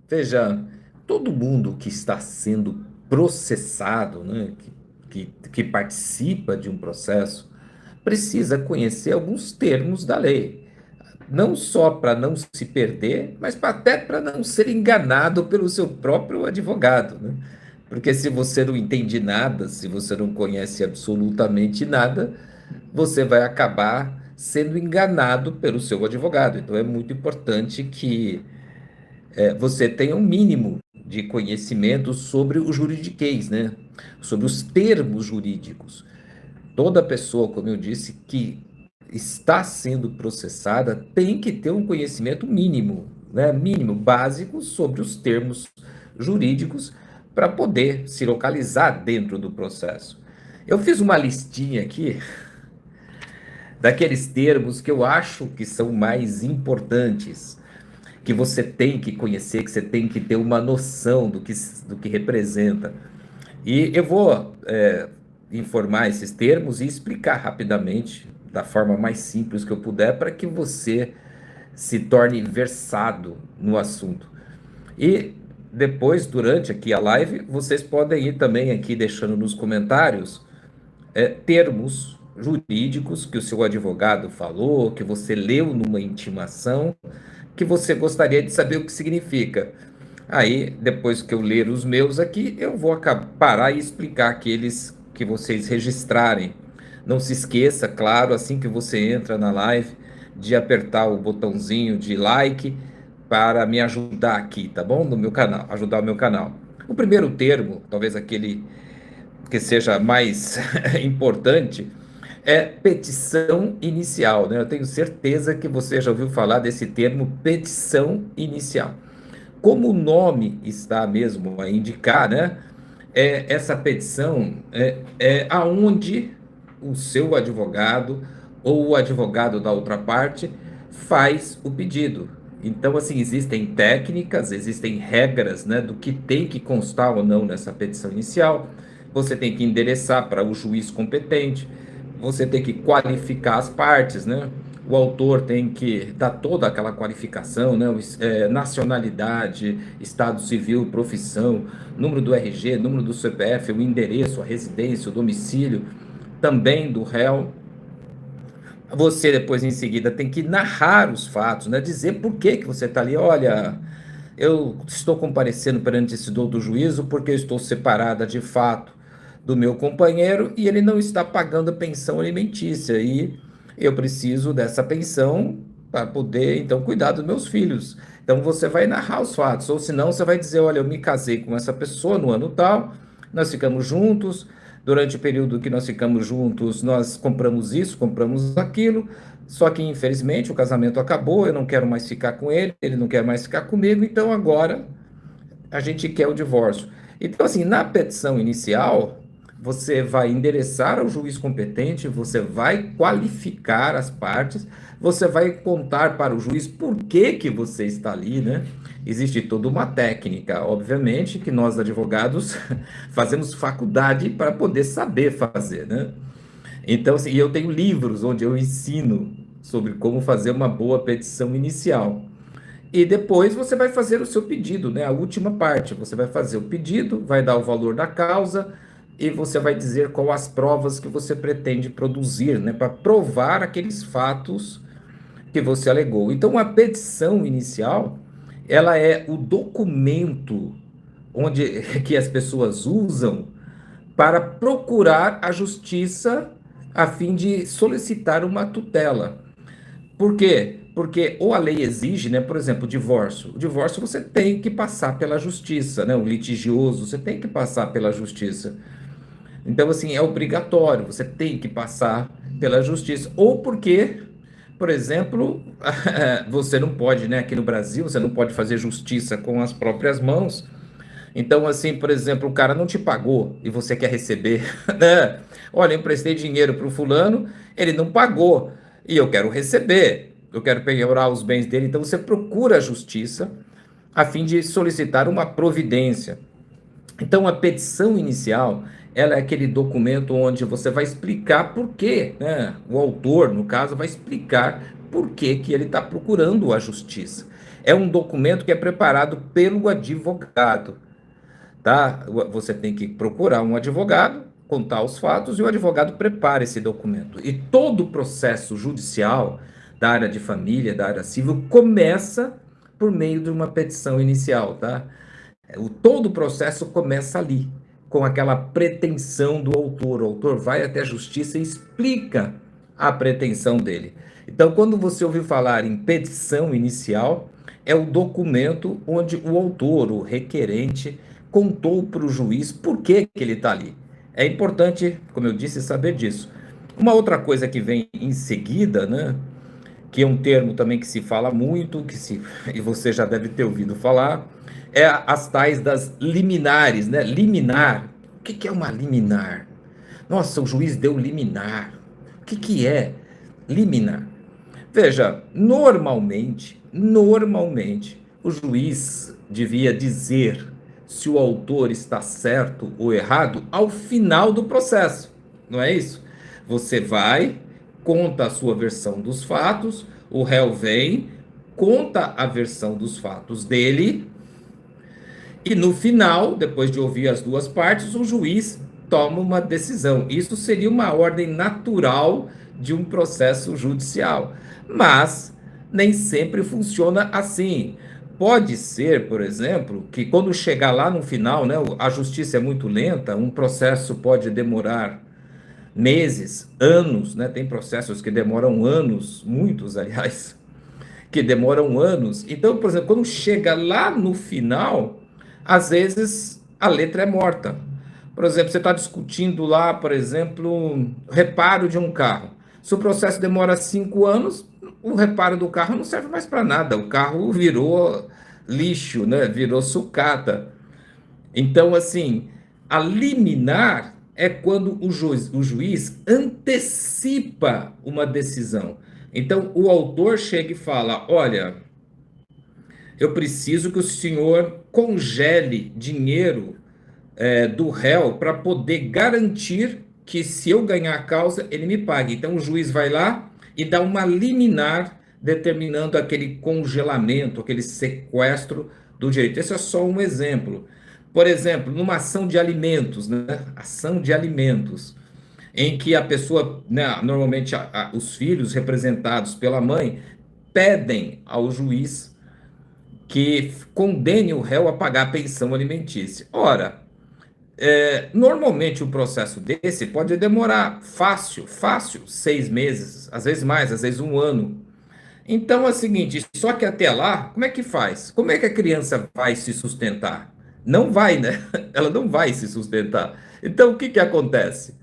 Veja, todo mundo que está sendo processado, né, que participa de um processo, precisa conhecer alguns termos da lei. Não só para não se perder, mas até para não ser enganado pelo seu próprio advogado, né? Porque se você não entende nada, se você não conhece absolutamente nada, você vai acabar sendo enganado pelo seu advogado. Então é muito importante que você tenha um mínimo de conhecimento sobre o juridiquês, né? Sobre os termos jurídicos. Toda pessoa, como eu disse, que está sendo processada tem que ter um conhecimento mínimo, né? Mínimo, básico sobre os termos jurídicos para poder se localizar dentro do processo. Eu fiz uma listinha aqui daqueles termos que eu acho que são mais importantes, que você tem que conhecer, que você tem que ter uma noção do que representa. E eu vou informar esses termos e explicar rapidamente, da forma mais simples que eu puder, para que você se torne versado no assunto. E depois, durante aqui a live, vocês podem ir também aqui deixando nos comentários termos jurídicos que o seu advogado falou, que você leu numa intimação, que você gostaria de saber o que significa. Aí, depois que eu ler os meus aqui, eu vou parar e explicar aqueles que vocês registrarem. Não se esqueça, claro, assim que você entra na live, de apertar o botãozinho de like para me ajudar aqui, tá bom? No meu canal, ajudar o meu canal. O primeiro termo, talvez aquele que seja mais importante, é petição inicial, né? Eu tenho certeza que você já ouviu falar desse termo petição inicial. Como o nome está mesmo a indicar, né? Essa petição é aonde o seu advogado ou o advogado da outra parte faz o pedido. Então, assim, existem técnicas, existem regras, né, do que tem que constar ou não nessa petição inicial. Você tem que endereçar para o juiz competente, você tem que qualificar as partes, né? O autor tem que dar toda aquela qualificação, né? Nacionalidade, estado civil, profissão, número do RG, número do CPF, o endereço, a residência, o domicílio, também do réu. Você depois em seguida tem que narrar os fatos, né? Dizer por que que você está ali. Olha, eu estou comparecendo perante esse douto juízo porque eu estou separada de fato do meu companheiro e ele não está pagando a pensão alimentícia e eu preciso dessa pensão para poder então cuidar dos meus filhos. Então você vai narrar os fatos, ou senão você vai dizer, olha, eu me casei com essa pessoa no ano tal, nós ficamos juntos, durante o período que nós ficamos juntos, nós compramos isso, compramos aquilo, só que infelizmente o casamento acabou, eu não quero mais ficar com ele, ele não quer mais ficar comigo, então agora a gente quer o divórcio. Então, assim, na petição inicial, você vai endereçar ao juiz competente, você vai qualificar as partes, você vai contar para o juiz por que que você está ali, né? Existe toda uma técnica, obviamente, que nós advogados fazemos faculdade para poder saber fazer, né? Então, assim, eu tenho livros onde eu ensino sobre como fazer uma boa petição inicial. E depois você vai fazer o seu pedido, né? A última parte, você vai fazer o pedido, vai dar o valor da causa e você vai dizer quais as provas que você pretende produzir, né? Para provar aqueles fatos que você alegou. Então, a petição inicial, ela é o documento onde que as pessoas usam para procurar a justiça a fim de solicitar uma tutela. Por quê? Porque ou a lei exige, né, por exemplo, o divórcio. O divórcio você tem que passar pela justiça, né? O litigioso, você tem que passar pela justiça. Então, assim, é obrigatório, você tem que passar pela justiça. Ou porque, por exemplo, você não pode, né, aqui no Brasil, você não pode fazer justiça com as próprias mãos. Então, assim, por exemplo, o cara não te pagou e você quer receber, né? Olha, eu emprestei dinheiro para o fulano, ele não pagou e eu quero receber, eu quero penhorar os bens dele. Então, você procura a justiça a fim de solicitar uma providência. Então, a petição inicial, ela é aquele documento onde você vai explicar por quê, né? O autor, no caso, vai explicar por que que ele está procurando a justiça. É um documento que é preparado pelo advogado, tá? Você tem que procurar um advogado, contar os fatos e o advogado prepara esse documento. E todo o processo judicial da área de família, da área civil, começa por meio de uma petição inicial, tá? Todo o processo começa ali, com aquela pretensão do autor. O autor vai até a justiça e explica a pretensão dele. Então, quando você ouvir falar em petição inicial, é o documento onde o autor, o requerente, contou para o juiz por que ele está ali. É importante, como eu disse, saber disso. Uma outra coisa que vem em seguida, né, que é um termo também que se fala muito, e você já deve ter ouvido falar, é as tais das liminares, né? Liminar. O que é uma liminar? Nossa, o juiz deu liminar. O que é liminar? Veja, normalmente, o juiz devia dizer se o autor está certo ou errado ao final do processo, não é isso? Você vai, conta a sua versão dos fatos, o réu vem, conta a versão dos fatos dele, e no final, depois de ouvir as duas partes, o juiz toma uma decisão. Isso seria uma ordem natural de um processo judicial. Mas nem sempre funciona assim. Pode ser, por exemplo, que quando chegar lá no final, né, a justiça é muito lenta, um processo pode demorar meses, anos, né? Tem processos que demoram anos, muitos, aliás, que demoram anos. Então, por exemplo, quando chega lá no final, às vezes a letra é morta. Por exemplo, você está discutindo lá, por exemplo, reparo de um carro. Se o processo demora 5 anos, o reparo do carro não serve mais para nada. O carro virou lixo, né? Virou sucata. Então, assim, a liminar é quando o juiz antecipa uma decisão. Então, o autor chega e fala: olha, eu preciso que o senhor congele dinheiro do réu para poder garantir que, se eu ganhar a causa, ele me pague. Então, o juiz vai lá e dá uma liminar determinando aquele congelamento, aquele sequestro do direito. Esse é só um exemplo. Por exemplo, numa ação de alimentos, né? Ação de alimentos, em que a pessoa, né, normalmente os filhos representados pela mãe, pedem ao juiz que condene o réu a pagar a pensão alimentícia. Ora, normalmente um processo desse pode demorar fácil, 6 meses, às vezes mais, às vezes um ano. Então é o seguinte, só que até lá, como é que faz? Como é que a criança vai se sustentar? Não vai, né? Ela não vai se sustentar. Então o que que acontece?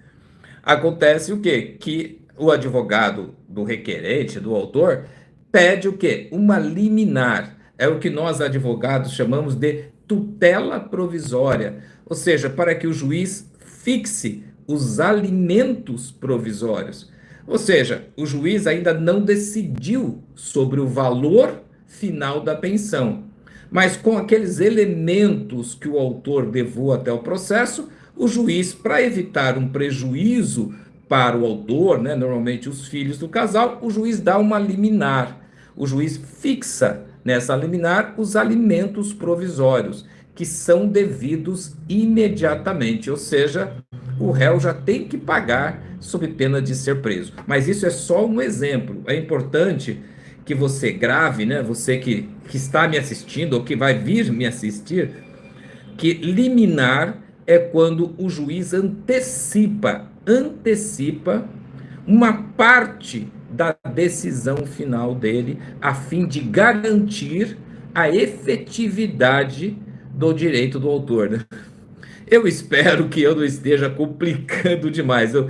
Acontece o quê? Que o advogado do requerente, do autor, pede o quê? Uma liminar. É o que nós advogados chamamos de tutela provisória, ou seja, para que o juiz fixe os alimentos provisórios. Ou seja, o juiz ainda não decidiu sobre o valor final da pensão, mas com aqueles elementos que o autor levou até o processo, o juiz, para evitar um prejuízo para o autor, né, normalmente os filhos do casal, o juiz dá uma liminar. O juiz fixa nessa liminar os alimentos provisórios, que são devidos imediatamente, ou seja, o réu já tem que pagar sob pena de ser preso. Mas isso é só um exemplo. É importante que você grave, né? Você que está me assistindo ou que vai vir me assistir, que liminar é quando o juiz antecipa uma parte da decisão final dele, a fim de garantir a efetividade do direito do autor, né? Eu espero que eu não esteja complicando demais. O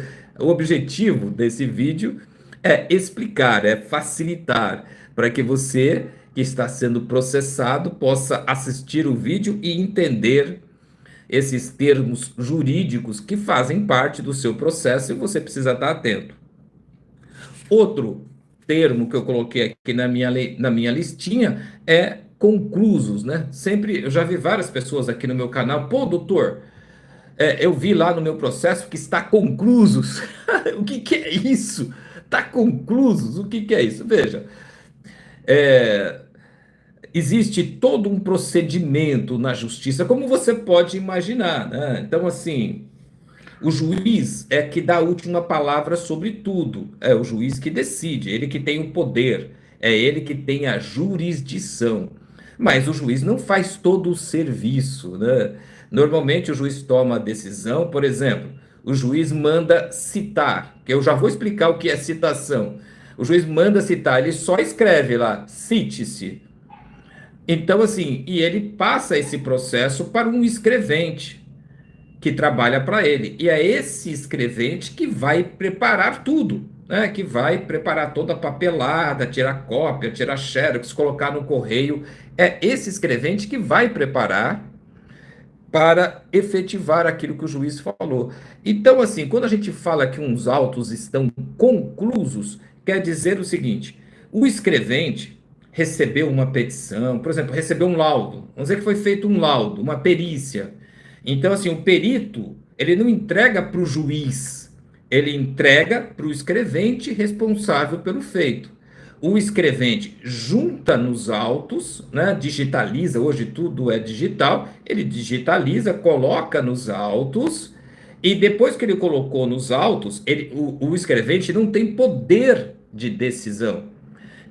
objetivo desse vídeo é explicar, é facilitar, para que você que está sendo processado possa assistir o vídeo e entender esses termos jurídicos que fazem parte do seu processo e você precisa estar atento. Outro termo que eu coloquei aqui na minha listinha é conclusos, né? Sempre, eu já vi várias pessoas aqui no meu canal: pô, doutor, eu vi lá no meu processo que está conclusos. O que é isso? Está conclusos? O que é isso? Veja, existe todo um procedimento na justiça, como você pode imaginar, né? Então, assim, o juiz é que dá a última palavra sobre tudo, é o juiz que decide, ele que tem o poder, é ele que tem a jurisdição. Mas o juiz não faz todo o serviço, né? Normalmente o juiz toma a decisão, por exemplo, o juiz manda citar, que eu já vou explicar o que é citação. O juiz manda citar, ele só escreve lá, cite-se. Então, assim, e ele passa esse processo para um escrevente que trabalha para ele. E é esse escrevente que vai preparar tudo, né? Que vai preparar toda a papelada, tirar cópia, tirar xerox, colocar no correio. É esse escrevente que vai preparar para efetivar aquilo que o juiz falou. Então, assim, quando a gente fala que uns autos estão conclusos, quer dizer o seguinte: o escrevente recebeu uma petição, por exemplo, recebeu um laudo. Vamos dizer que foi feito um laudo, uma perícia. Então, assim, o perito, ele não entrega para o juiz, ele entrega para o escrevente responsável pelo feito. O escrevente junta nos autos, né, digitaliza, hoje tudo é digital, ele digitaliza, coloca nos autos, e depois que ele colocou nos autos, o escrevente não tem poder de decisão.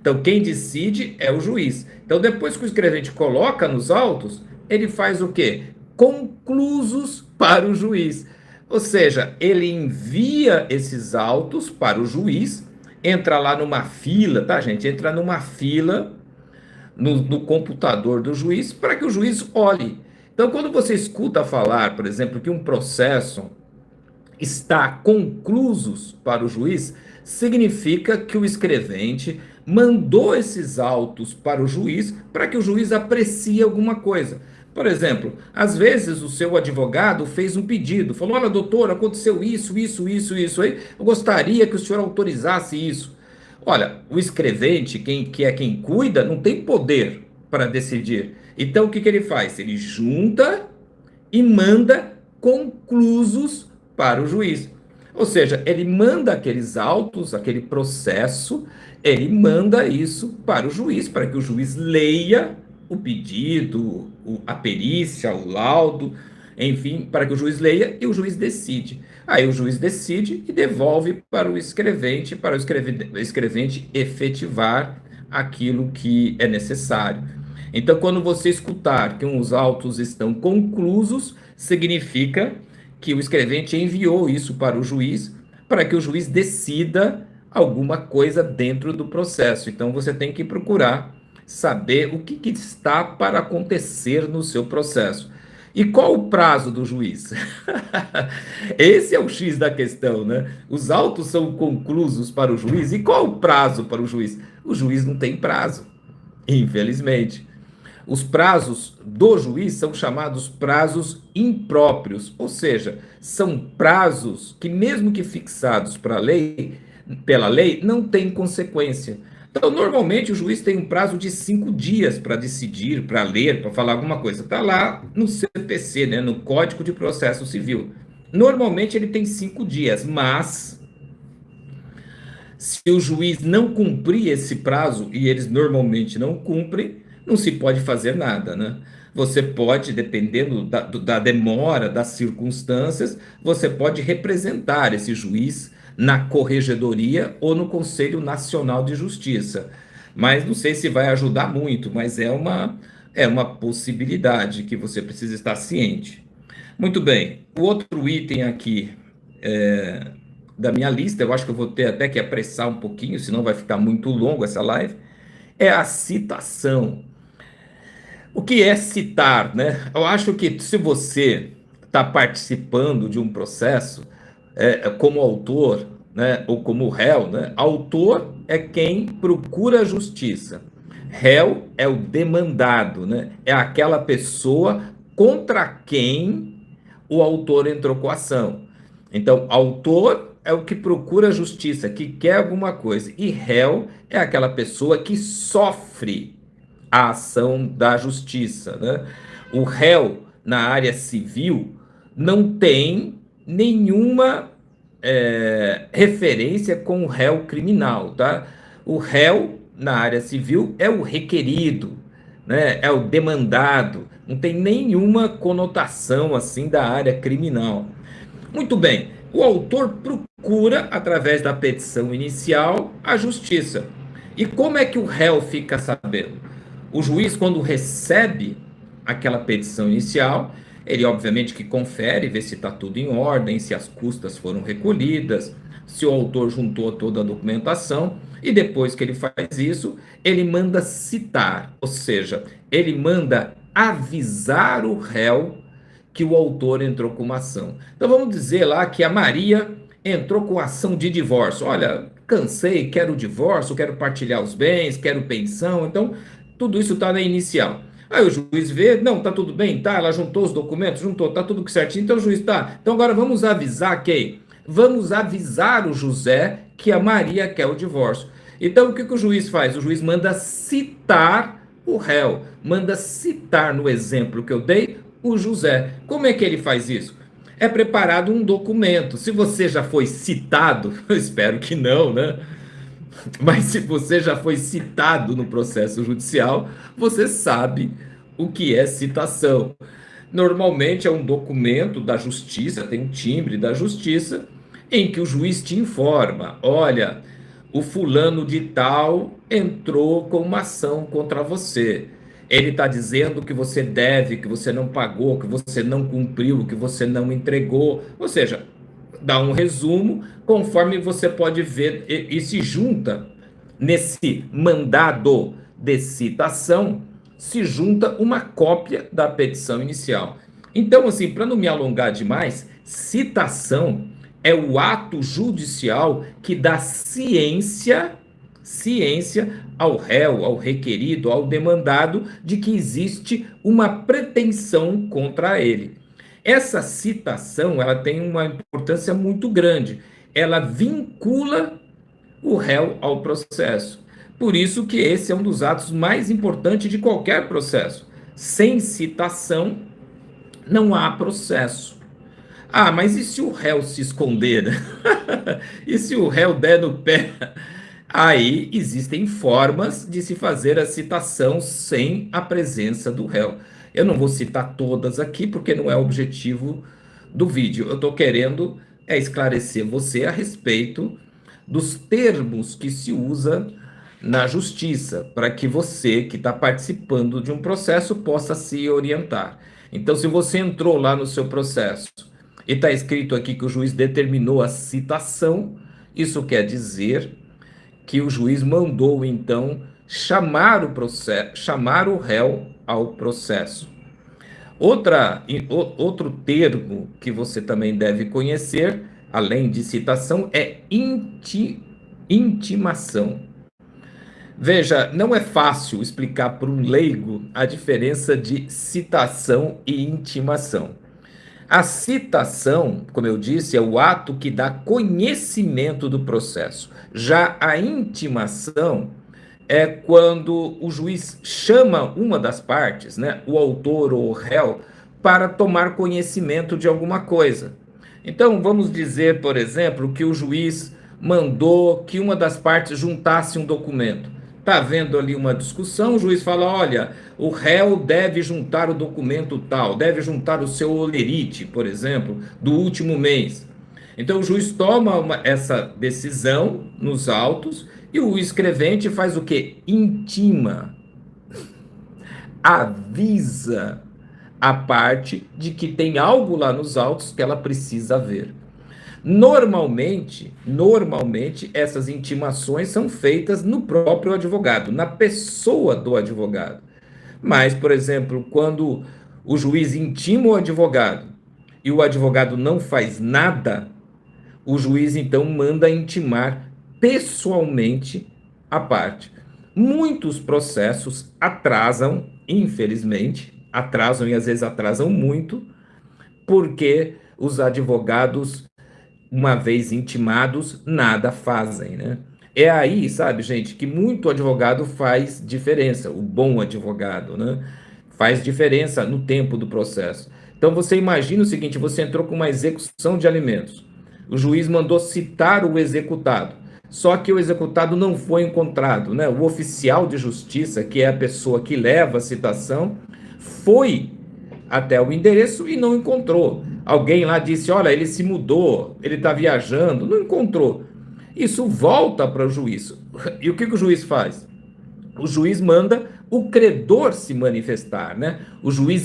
Então, quem decide é o juiz. Então, depois que o escrevente coloca nos autos, ele faz o quê? Conclusos para o juiz. Ou seja, ele envia esses autos para o juiz, entra lá numa fila, tá, gente? Entra numa fila no computador do juiz para que o juiz olhe. Então, quando você escuta falar, por exemplo, que um processo está conclusos para o juiz, significa que o escrevente mandou esses autos para o juiz para que o juiz aprecie alguma coisa. Por exemplo, às vezes o seu advogado fez um pedido, falou: olha, doutor, aconteceu isso aí, eu gostaria que o senhor autorizasse isso. Olha, o escrevente, que é quem cuida, não tem poder para decidir. Então, o que ele faz? Ele junta e manda conclusos para o juiz. Ou seja, ele manda aqueles autos, aquele processo, ele manda isso para o juiz, para que o juiz leia o pedido, a perícia, o laudo, enfim, para que o juiz leia e o juiz decide. Aí o juiz decide e devolve para o escrevente, para o escrevente efetivar aquilo que é necessário. Então, quando você escutar que os autos estão conclusos, significa que o escrevente enviou isso para o juiz, para que o juiz decida alguma coisa dentro do processo. Então, você tem que procurar saber o que está para acontecer no seu processo. E qual o prazo do juiz? Esse é o X da questão, né? Os autos são conclusos para o juiz. E qual o prazo para o juiz? O juiz não tem prazo, infelizmente. Os prazos do juiz são chamados prazos impróprios, ou seja, são prazos que, mesmo que fixados pela lei, não têm consequência. Então, normalmente, o juiz tem um prazo de 5 dias para decidir, para ler, para falar alguma coisa. Está lá no CPC, né, no Código de Processo Civil. Normalmente, ele tem 5 dias, mas se o juiz não cumprir esse prazo, e eles normalmente não cumprem, não se pode fazer nada, né? Você pode, dependendo da demora, das circunstâncias, você pode representar esse juiz na Corregedoria ou no Conselho Nacional de Justiça. Mas não sei se vai ajudar muito, mas é uma possibilidade que você precisa estar ciente. Muito bem, o outro item aqui da minha lista, eu acho que eu vou ter até que apressar um pouquinho, senão vai ficar muito longo essa live, é a citação. O que é citar, né? Eu acho que se você está participando de um processo como autor, né, ou como réu, né? Autor é quem procura a justiça. Réu é o demandado, né? É aquela pessoa contra quem o autor entrou com a ação. Então, autor é o que procura a justiça, que quer alguma coisa, e réu é aquela pessoa que sofre a ação da justiça, né? O réu na área civil não tem nenhuma referência com o réu criminal, tá? O réu na área civil é o requerido, né? É o demandado, não tem nenhuma conotação assim da área criminal. Muito bem, o autor procura, através da petição inicial, a justiça. E como é que o réu fica sabendo? O juiz, quando recebe aquela petição inicial, ele obviamente que confere, vê se está tudo em ordem, se as custas foram recolhidas, se o autor juntou toda a documentação, e depois que ele faz isso, ele manda citar, ou seja, ele manda avisar o réu que o autor entrou com uma ação. Então vamos dizer lá que a Maria entrou com ação de divórcio. Olha, cansei, quero o divórcio, quero partilhar os bens, quero pensão. Então tudo isso está na inicial. Aí o juiz vê, não, tá tudo bem, tá? Ela juntou os documentos, juntou, tá tudo certinho. Então o juiz tá. Então agora vamos avisar quem? Vamos avisar o José que a Maria quer o divórcio. Então o que o juiz faz? O juiz manda citar o réu, manda citar no exemplo que eu dei o José. Como é que ele faz isso? É preparado um documento. Se você já foi citado, eu espero que não, né? Mas se você já foi citado no processo judicial, você sabe o que é citação. Normalmente é um documento da justiça, tem um timbre da justiça, em que o juiz te informa: olha, o fulano de tal entrou com uma ação contra você. Ele está dizendo que você deve, que você não pagou, que você não cumpriu, que você não entregou. Ou seja, dá um resumo, conforme você pode ver, e se junta nesse mandado de citação, se junta uma cópia da petição inicial. Então, assim, para não me alongar demais, citação é o ato judicial que dá ciência ao réu, ao requerido, ao demandado de que existe uma pretensão contra ele. Essa citação, ela tem uma importância muito grande. Ela vincula o réu ao processo. Por isso que esse é um dos atos mais importantes de qualquer processo. Sem citação, não há processo. Ah, mas e se o réu se esconder? E se o réu der no pé? Aí existem formas de se fazer a citação sem a presença do réu. Eu não vou citar todas aqui porque não é o objetivo do vídeo. Eu estou querendo esclarecer você a respeito dos termos que se usa na justiça, para que você que está participando de um processo possa se orientar. Então, se você entrou lá no seu processo e está escrito aqui que o juiz determinou a citação, isso quer dizer que o juiz mandou então chamar o processo, chamar o réu ao processo. Outro termo que você também deve conhecer, além de citação, é intimação. Veja, não é fácil explicar para um leigo a diferença de citação e intimação. A citação, como eu disse, é o ato que dá conhecimento do processo. Já a intimação é quando o juiz chama uma das partes, né, o autor ou o réu, para tomar conhecimento de alguma coisa. Então, vamos dizer, por exemplo, que o juiz mandou que uma das partes juntasse um documento. Está havendo ali uma discussão, o juiz fala: olha, o réu deve juntar o documento tal, deve juntar o seu olerite, por exemplo, do último mês. Então o juiz toma essa decisão nos autos e o escrevente faz o quê? Intima, avisa a parte de que tem algo lá nos autos que ela precisa ver. Normalmente, essas intimações são feitas no próprio advogado, na pessoa do advogado. Mas, por exemplo, quando o juiz intima o advogado e o advogado não faz nada, o juiz então manda intimar pessoalmente a parte. Muitos processos atrasam, infelizmente, atrasam e às vezes atrasam muito, porque os advogados, uma vez intimados, nada fazem, né? É aí, sabe, gente, que muito advogado faz diferença, o bom advogado, né? Faz diferença no tempo do processo. Então você imagina o seguinte: você entrou com uma execução de alimentos. O juiz mandou citar o executado. só que o executado não foi encontrado, né? O oficial de justiça, que é a pessoa que leva a citação, foi até o endereço e não encontrou. Alguém lá disse: olha, ele se mudou, ele está viajando, não encontrou. Isso volta para o juiz. E o que o juiz faz? O juiz manda o credor se manifestar, né? O juiz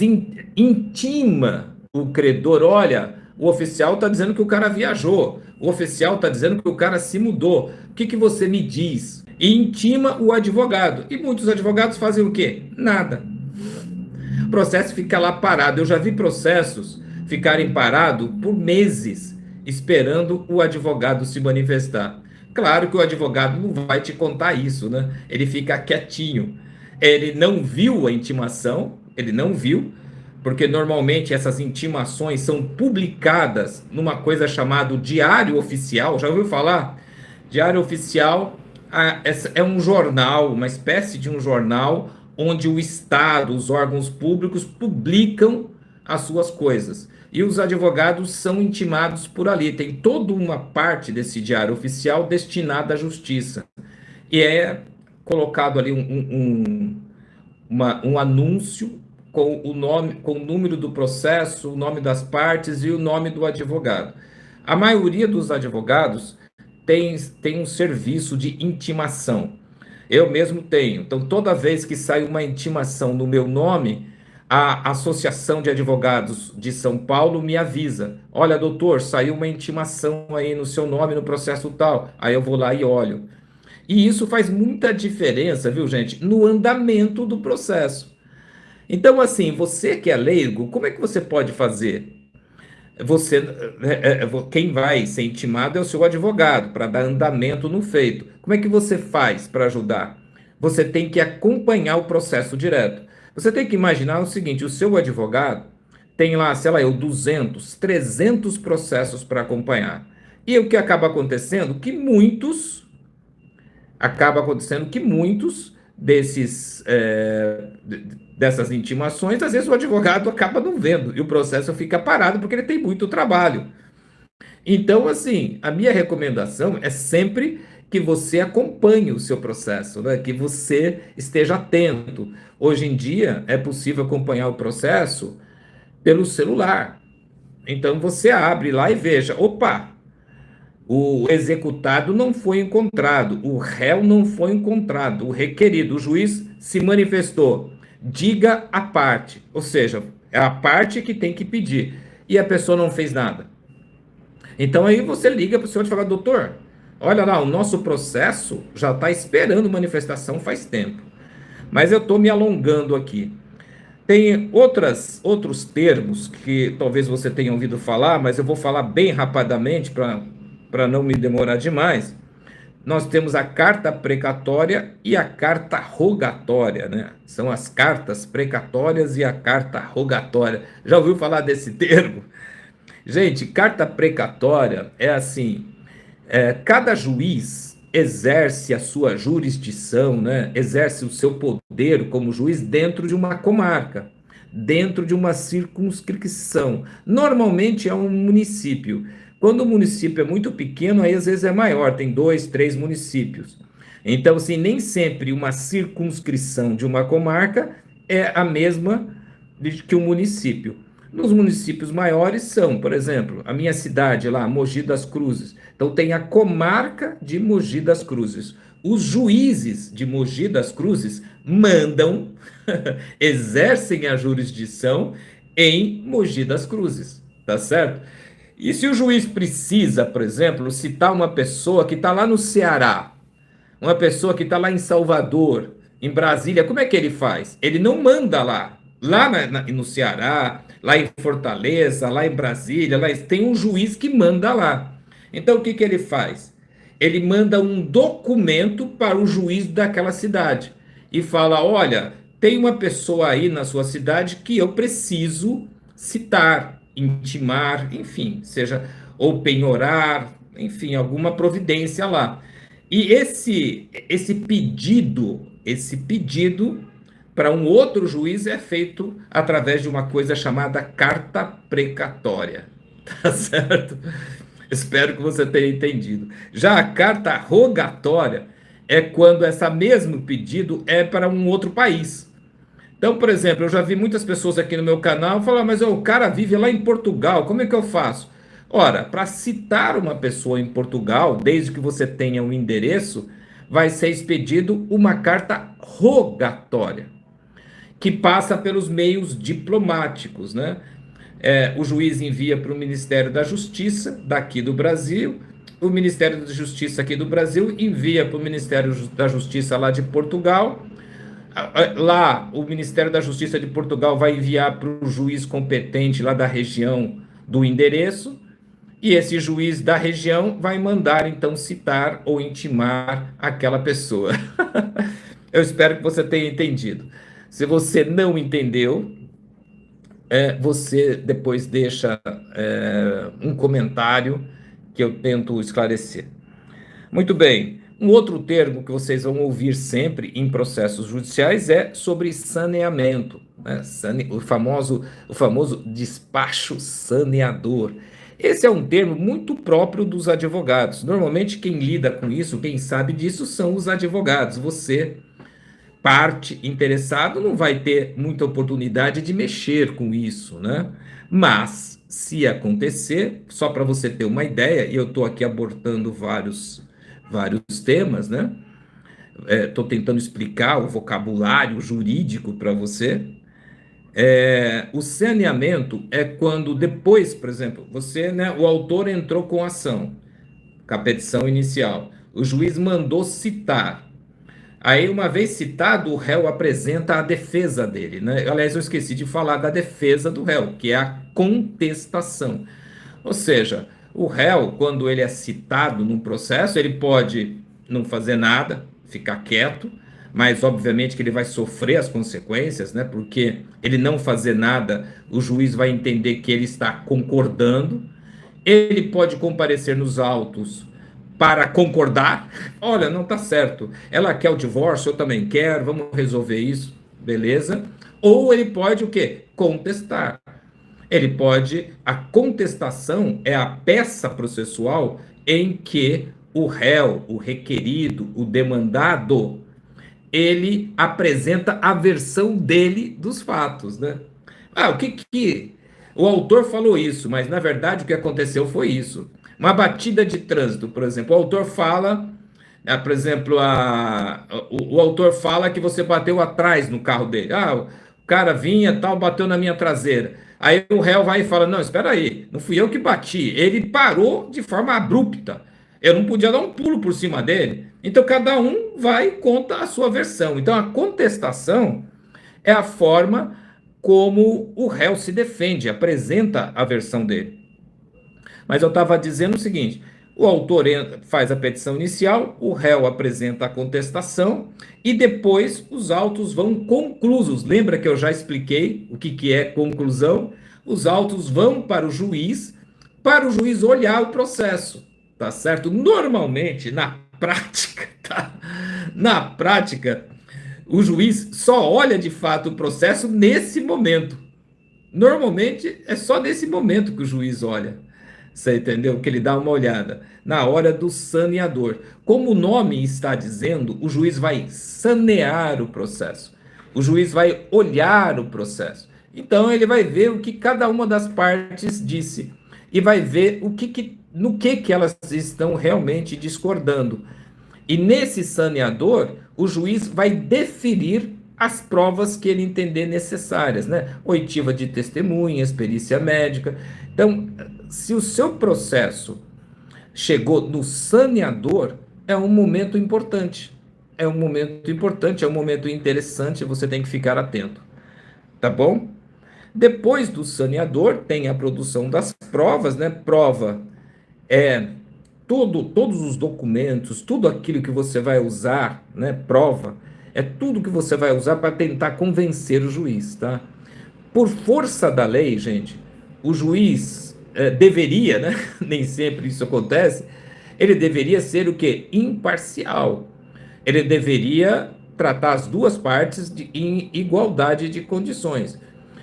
intima o credor: olha, o oficial está dizendo que o cara viajou, o oficial está dizendo que o cara se mudou, o que você me diz? E intima o advogado. E muitos advogados fazem o quê? Nada. O processo fica lá parado. Eu já vi processos ficarem parados por meses, esperando o advogado se manifestar. Claro que o advogado não vai te contar isso, né? Ele fica quietinho. Ele não viu a intimação, ele não viu, porque normalmente essas intimações são publicadas numa coisa chamada Diário Oficial. Já ouviu falar? Diário Oficial é um jornal, uma espécie de um jornal onde o Estado, os órgãos públicos publicam as suas coisas. E os advogados são intimados por ali. Tem toda uma parte desse diário oficial destinada à justiça. E é colocado ali um anúncio com o nome, com o número do processo, o nome das partes e o nome do advogado. A maioria dos advogados tem um serviço de intimação. Eu mesmo tenho. Então, toda vez que sai uma intimação no meu nome, a Associação de Advogados de São Paulo me avisa: olha, doutor, saiu uma intimação aí no seu nome no processo tal. Aí eu vou lá e olho. E isso faz muita diferença, viu, gente, no andamento do processo. Então, assim, você que é leigo, como é que você pode fazer? Você, quem vai ser intimado é o seu advogado para dar andamento no feito. Como é que você faz para ajudar? Você tem que acompanhar o processo direto. Você tem que imaginar o seguinte: o seu advogado tem lá, sei lá, 200, 300 processos para acompanhar. E o que acaba acontecendo que muitos dessas intimações, às vezes o advogado acaba não vendo e o processo fica parado porque ele tem muito trabalho. Então, assim, a minha recomendação é sempre que você acompanhe o seu processo, né? Que você esteja atento. Hoje em dia é possível acompanhar o processo pelo celular. Então você abre lá e veja: opa, o executado não foi encontrado, o réu não foi encontrado, o requerido, o juiz se manifestou. Diga a parte, ou seja, é a parte que tem que pedir, e a pessoa não fez nada. Então aí você liga para o seu advogado: doutor, olha lá, o nosso processo já está esperando manifestação faz tempo, mas eu estou me alongando aqui. Tem outros termos que talvez você tenha ouvido falar, mas eu vou falar bem rapidamente para não me demorar demais. Nós temos a carta precatória e a carta rogatória, né? São as cartas precatórias e a carta rogatória. Já ouviu falar desse termo? Gente, carta precatória é assim: cada juiz exerce a sua jurisdição, né? Exerce o seu poder como juiz dentro de uma comarca, dentro de uma circunscrição. Normalmente é um município. Quando o município é muito pequeno, aí às vezes é maior, tem 2, 3 municípios. Então, assim, nem sempre uma circunscrição de uma comarca é a mesma que o município. Nos municípios maiores são, por exemplo, a minha cidade lá, Mogi das Cruzes. Então tem a comarca de Mogi das Cruzes. Os juízes de Mogi das Cruzes mandam, exercem a jurisdição em Mogi das Cruzes, tá certo? E se o juiz precisa, por exemplo, citar uma pessoa que está lá no Ceará, uma pessoa que está lá em Salvador, em Brasília, como é que ele faz? Ele não manda lá no Ceará, lá em Fortaleza, lá em Brasília, tem um juiz que manda lá. Então o que ele faz? Ele manda um documento para o juiz daquela cidade e fala: olha, tem uma pessoa aí na sua cidade que eu preciso citar, intimar, enfim, seja, ou penhorar, enfim, alguma providência lá. E esse pedido para um outro juiz é feito através de uma coisa chamada carta precatória, tá certo? Espero que você tenha entendido. Já a carta rogatória é quando esse mesmo pedido é para um outro país. Então, por exemplo, eu já vi muitas pessoas aqui no meu canal falar, mas o cara vive lá em Portugal, como é que eu faço? Ora, para citar uma pessoa em Portugal, desde que você tenha um endereço, vai ser expedido uma carta rogatória, que passa pelos meios diplomáticos, né? O juiz envia para o Ministério da Justiça daqui do Brasil, o Ministério da Justiça aqui do Brasil envia para o Ministério da Justiça lá de Portugal. Lá, o Ministério da Justiça de Portugal vai enviar para o juiz competente lá da região do endereço, e esse juiz da região vai mandar então citar ou intimar aquela pessoa. Eu espero que você tenha entendido. Se você não entendeu, você depois deixa um comentário que eu tento esclarecer. Muito bem. Um outro termo que vocês vão ouvir sempre em processos judiciais é sobre saneamento, né? O famoso despacho saneador. Esse é um termo muito próprio dos advogados. Normalmente quem lida com isso, quem sabe disso, são os advogados. Você, parte interessado, não vai ter muita oportunidade de mexer com isso, né? Mas, se acontecer, só para você ter uma ideia, e eu estou aqui abordando vários temas, né? Estou tentando explicar o vocabulário jurídico para você. O saneamento é quando depois, por exemplo, você, né, o autor entrou com ação, com a petição inicial, o juiz mandou citar. Aí, uma vez citado, o réu apresenta a defesa dele, né? Aliás, eu esqueci de falar da defesa do réu, que é a contestação. Ou seja, o réu, quando ele é citado num processo, ele pode não fazer nada, ficar quieto, mas obviamente que ele vai sofrer as consequências, né? Porque ele não fazer nada, o juiz vai entender que ele está concordando. Ele pode comparecer nos autos para concordar. Olha, não está certo. Ela quer o divórcio, eu também quero, vamos resolver isso, beleza? Ou ele pode o quê? Contestar. A contestação é a peça processual em que o réu, o requerido, o demandado, ele apresenta a versão dele dos fatos, né? O que o autor falou isso, mas na verdade o que aconteceu foi isso. Uma batida de trânsito, por exemplo, o autor fala, por exemplo, o autor fala que você bateu atrás no carro dele. O cara vinha, tal, bateu na minha traseira. Aí o réu vai e fala: não, espera aí, não fui eu que bati. Ele parou de forma abrupta. Eu não podia dar um pulo por cima dele. Então cada um vai e conta a sua versão. Então a contestação é a forma como o réu se defende, apresenta a versão dele. Mas eu estava dizendo o seguinte: o autor faz a petição inicial, o réu apresenta a contestação e depois os autos vão conclusos. Lembra que eu já expliquei o que é conclusão? Os autos vão para o juiz olhar o processo, tá certo? Normalmente, na prática, tá? Na prática, o juiz só olha de fato o processo nesse momento. Normalmente é só nesse momento que o juiz olha. Você entendeu? Que ele dá uma olhada. Na hora do saneador. Como o nome está dizendo, o juiz vai sanear o processo. O juiz vai olhar o processo. Então ele vai ver o que cada uma das partes disse. E vai ver no que elas estão realmente discordando. E nesse saneador, o juiz vai deferir as provas que ele entender necessárias, né? Oitiva de testemunhas, perícia médica. Então, se o seu processo chegou no saneador, é um momento importante. É um momento importante, é um momento interessante, você tem que ficar atento. Tá bom? Depois do saneador, tem a produção das provas, né? Prova é todos os documentos, tudo aquilo que você vai usar, né? Prova é tudo que você vai usar para tentar convencer o juiz, tá? Por força da lei, gente, o juiz deveria, né? Nem sempre isso acontece. Ele deveria ser o quê? Imparcial. Ele deveria tratar as duas partes em igualdade de condições.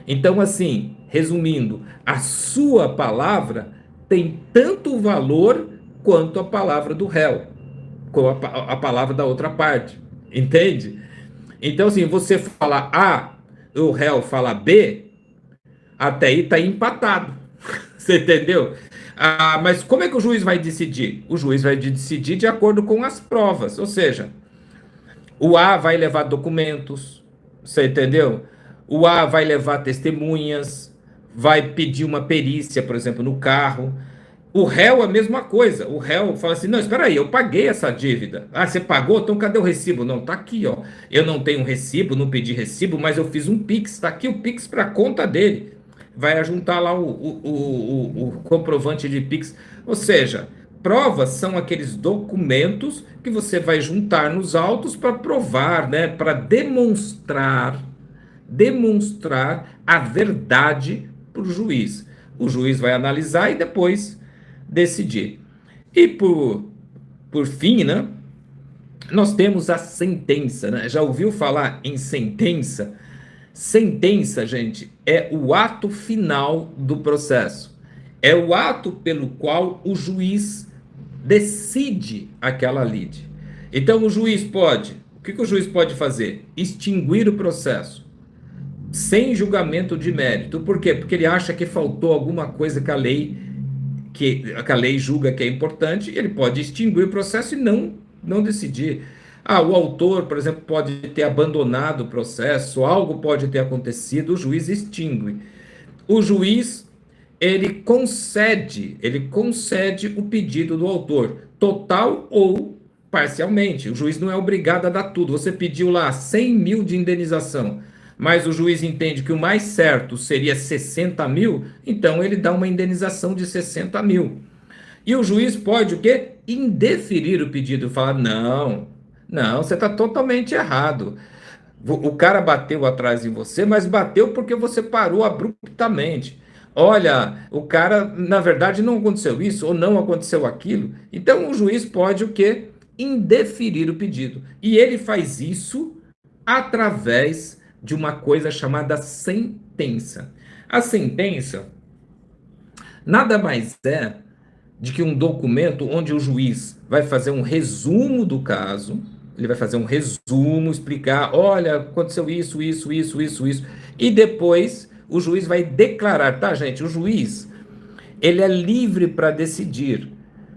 Então, assim, resumindo, a sua palavra tem tanto valor quanto a palavra do réu, com a palavra da outra parte, entende? Então, assim, você fala A, o réu fala B, até aí está empatado. Você entendeu? Mas como é que o juiz vai decidir? O juiz vai decidir de acordo com as provas. Ou seja, o A vai levar documentos. Você entendeu? O A vai levar testemunhas. Vai pedir uma perícia, por exemplo, no carro. O réu é a mesma coisa. O réu fala assim: não, espera aí, eu paguei essa dívida. Ah, você pagou? Então cadê o recibo? Não, tá aqui, ó. Eu não tenho recibo, não pedi recibo, mas eu fiz um Pix. Tá aqui o Pix para a conta dele. Vai juntar lá o comprovante de Pix. Ou seja, provas são aqueles documentos que você vai juntar nos autos para provar, né? Para demonstrar a verdade para o juiz. O juiz vai analisar e depois decidir. E por fim, né, nós temos a sentença. Né? Já ouviu falar em sentença? Sentença, gente, é o ato final do processo. É o ato pelo qual o juiz decide aquela lide. Então, o juiz pode. O que o juiz pode fazer? Extinguir o processo sem julgamento de mérito. Por quê? Porque ele acha que faltou alguma coisa que a lei julga que é importante, ele pode extinguir o processo e não decidir. O autor, por exemplo, pode ter abandonado o processo, algo pode ter acontecido, o juiz extingue. O juiz, ele concede o pedido do autor, total ou parcialmente. O juiz não é obrigado a dar tudo. Você pediu lá 100 mil de indenização, mas o juiz entende que o mais certo seria 60 mil, então ele dá uma indenização de 60 mil. E o juiz pode o quê? Indeferir o pedido, falar, não, você está totalmente errado. O cara bateu atrás em você, mas bateu porque você parou abruptamente. Olha, o cara, na verdade, não aconteceu isso ou não aconteceu aquilo. Então, o juiz pode o quê? Indeferir o pedido. E ele faz isso através de uma coisa chamada sentença. A sentença nada mais é de que um documento onde o juiz vai fazer um resumo do caso, ele vai fazer um resumo, explicar, olha, aconteceu isso, e depois o juiz vai declarar, tá, gente? O juiz, ele é livre para decidir,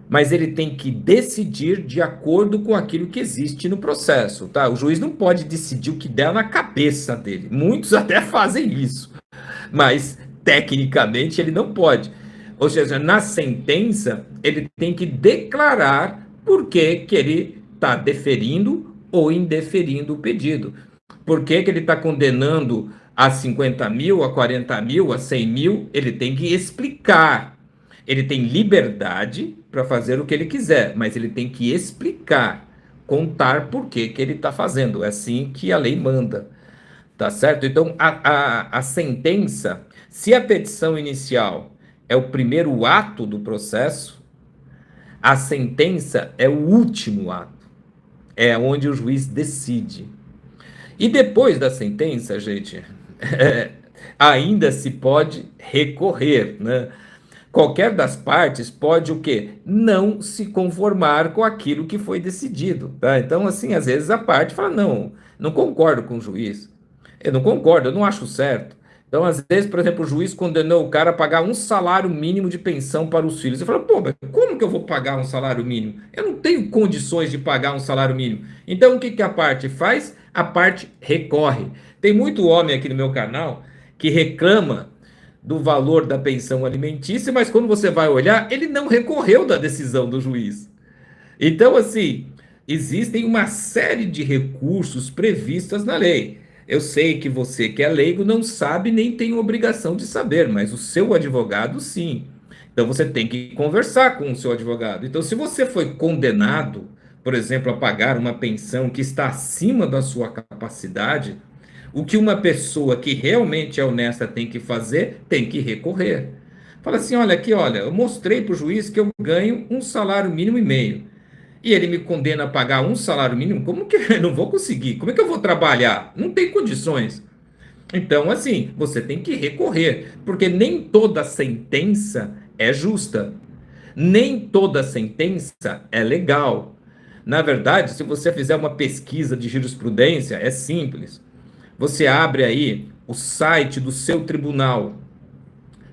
mas ele tem que decidir de acordo com aquilo que existe no processo, tá? O juiz não pode decidir o que der na cabeça dele. Muitos até fazem isso, mas tecnicamente ele não pode. Ou seja, na sentença, ele tem que declarar por que ele está deferindo ou indeferindo o pedido. Por que ele está condenando a 50 mil, a 40 mil, a 100 mil? Ele tem que explicar. Ele tem liberdade para fazer o que ele quiser, mas ele tem que explicar, contar por que ele está fazendo. É assim que a lei manda, tá certo? Então, a sentença, se a petição inicial é o primeiro ato do processo, a sentença é o último ato, é onde o juiz decide. E depois da sentença, gente, ainda se pode recorrer, né? Qualquer das partes pode o quê? Não se conformar com aquilo que foi decidido, tá? Então, assim, às vezes a parte fala, não concordo com o juiz, eu não concordo, eu não acho certo. Então, às vezes, por exemplo, o juiz condenou o cara a pagar um salário mínimo de pensão para os filhos. Você fala, pô, mas como que eu vou pagar um salário mínimo? Eu não tenho condições de pagar um salário mínimo. Então, o que a parte faz? A parte recorre. Tem muito homem aqui no meu canal que reclama do valor da pensão alimentícia, mas quando você vai olhar, ele não recorreu da decisão do juiz. Então, assim, existem uma série de recursos previstos na lei. Eu sei que você que é leigo não sabe nem tem obrigação de saber, mas o seu advogado sim. Então você tem que conversar com o seu advogado. Então, se você foi condenado, por exemplo, a pagar uma pensão que está acima da sua capacidade, o que uma pessoa que realmente é honesta tem que fazer, tem que recorrer. Fala assim, olha aqui, olha, eu mostrei para o juiz que eu ganho um salário mínimo e meio. E ele me condena a pagar um salário mínimo, como que eu não vou conseguir? Como é que eu vou trabalhar? Não tem condições. Então, assim, você tem que recorrer, porque nem toda sentença é justa. Nem toda sentença é legal. Na verdade, se você fizer uma pesquisa de jurisprudência, é simples. Você abre aí o site do seu tribunal,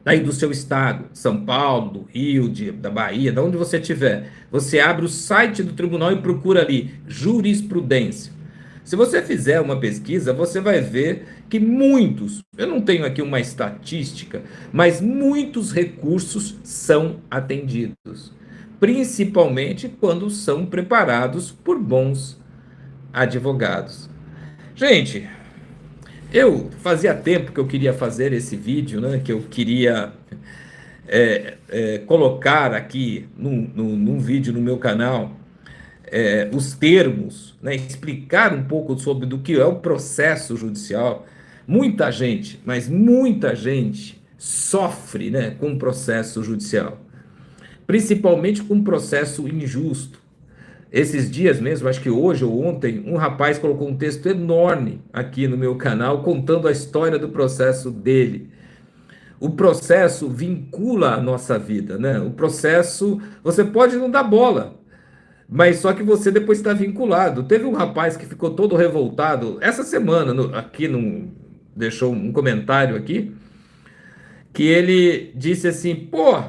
daí do seu estado, São Paulo, do Rio, da Bahia, de onde você estiver. Você abre o site do tribunal e procura ali jurisprudência. Se você fizer uma pesquisa, você vai ver que muitos, eu não tenho aqui uma estatística, mas muitos recursos são atendidos, principalmente quando são preparados por bons advogados. Gente, eu fazia tempo que eu queria fazer esse vídeo, né? Que eu queria colocar aqui num vídeo no meu canal os termos, né? Explicar um pouco sobre do que é o processo judicial. Muita gente, mas muita gente sofre, né, com o processo judicial, principalmente com um processo injusto. Esses dias mesmo, acho que hoje ou ontem, um rapaz colocou um texto enorme aqui no meu canal contando a história do processo dele. O processo vincula a nossa vida, né? O processo, você pode não dar bola, mas só que você depois está vinculado. Teve um rapaz que ficou todo revoltado essa semana, aqui deixou um comentário aqui, que ele disse assim: pô,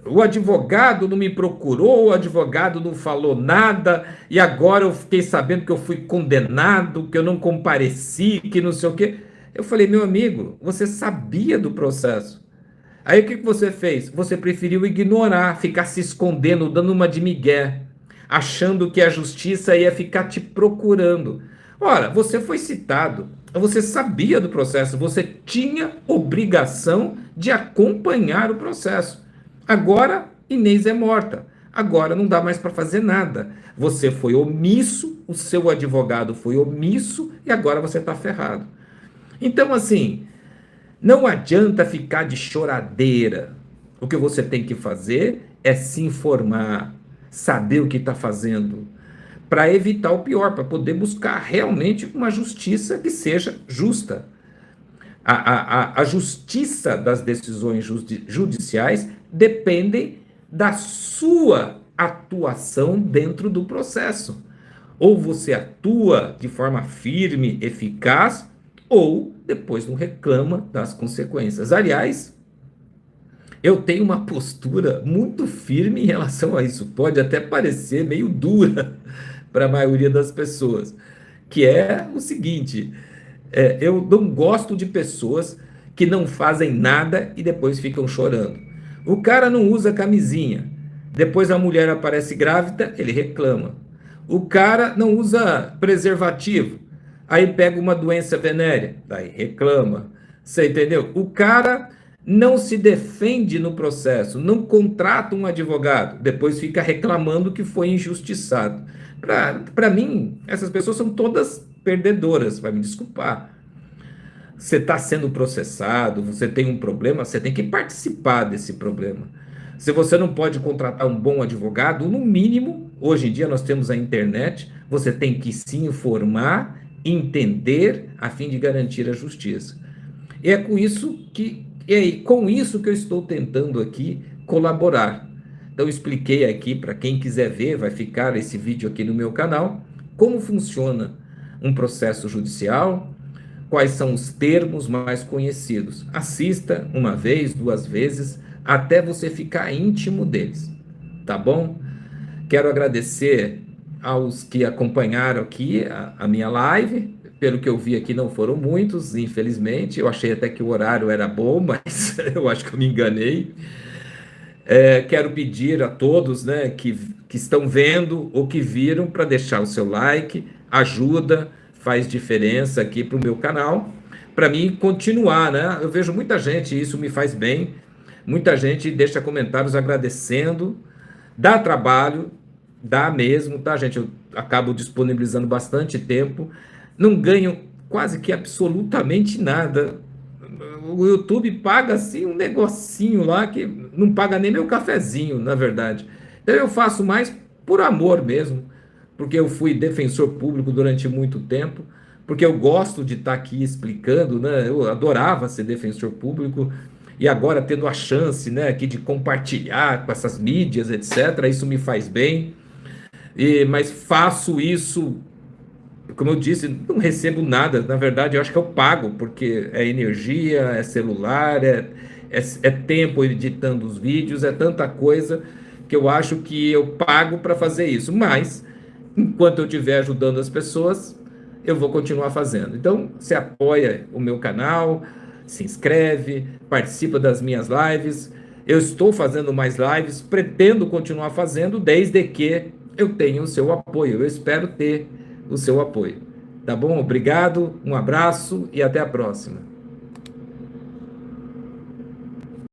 o advogado não me procurou, o advogado não falou nada, e agora eu fiquei sabendo que eu fui condenado, que eu não compareci, que não sei o quê. Eu falei: meu amigo, você sabia do processo. Aí o que você fez? Você preferiu ignorar, ficar se escondendo, dando uma de migué, achando que a justiça ia ficar te procurando. Ora, você foi citado, você sabia do processo, você tinha obrigação de acompanhar o processo. Agora, Inês é morta. Agora não dá mais para fazer nada. Você foi omisso, o seu advogado foi omisso e agora você está ferrado. Então, assim, não adianta ficar de choradeira. O que você tem que fazer é se informar, saber o que está fazendo, para evitar o pior, para poder buscar realmente uma justiça que seja justa. A justiça das decisões judiciais depende da sua atuação dentro do processo. Ou você atua de forma firme, eficaz, ou depois não reclama das consequências. Aliás, eu tenho uma postura muito firme em relação a isso. Pode até parecer meio dura para a maioria das pessoas, que é o seguinte: eu não gosto de pessoas que não fazem nada e depois ficam chorando. O cara não usa camisinha, depois a mulher aparece grávida, ele reclama. O cara não usa preservativo, aí pega uma doença venérea, daí reclama. Você entendeu? O cara não se defende no processo, não contrata um advogado, depois fica reclamando que foi injustiçado. Para mim, essas pessoas são todas perdedoras, vai me desculpar. Você está sendo processado, você tem um problema, você tem que participar desse problema. Se você não pode contratar um bom advogado, no mínimo, hoje em dia nós temos a internet, você tem que se informar, entender, a fim de garantir a justiça. E é com isso que eu estou tentando aqui colaborar. Então, expliquei aqui, para quem quiser ver, vai ficar esse vídeo aqui no meu canal, como funciona um processo judicial, quais são os termos mais conhecidos. Assista uma vez, duas vezes, até você ficar íntimo deles, tá bom? Quero agradecer aos que acompanharam aqui a minha live. Pelo que eu vi aqui, não foram muitos, infelizmente. Eu achei até que o horário era bom, mas eu acho que eu me enganei. Quero pedir a todos, né, que estão vendo ou que viram, para deixar o seu like, ajuda, faz diferença aqui para o meu canal, para mim continuar, né? Eu vejo muita gente, e isso me faz bem, muita gente deixa comentários agradecendo, dá trabalho, dá mesmo, tá, gente? Eu acabo disponibilizando bastante tempo, não ganho quase que absolutamente nada. O YouTube paga assim um negocinho lá que não paga nem meu cafezinho, na verdade. Então eu faço mais por amor mesmo, porque eu fui defensor público durante muito tempo, porque eu gosto de estar aqui explicando, né? Eu adorava ser defensor público e agora tendo a chance, né, aqui de compartilhar com essas mídias, etc., isso me faz bem, mas faço isso, como eu disse, não recebo nada, na verdade eu acho que eu pago, porque é energia, é celular, é tempo editando os vídeos, é tanta coisa que eu acho que eu pago para fazer isso, mas enquanto eu estiver ajudando as pessoas, eu vou continuar fazendo. Então, você apoia o meu canal, se inscreve, participa das minhas lives. Eu estou fazendo mais lives, pretendo continuar fazendo, desde que eu tenha o seu apoio. Eu espero ter o seu apoio. Tá bom? Obrigado, um abraço e até a próxima.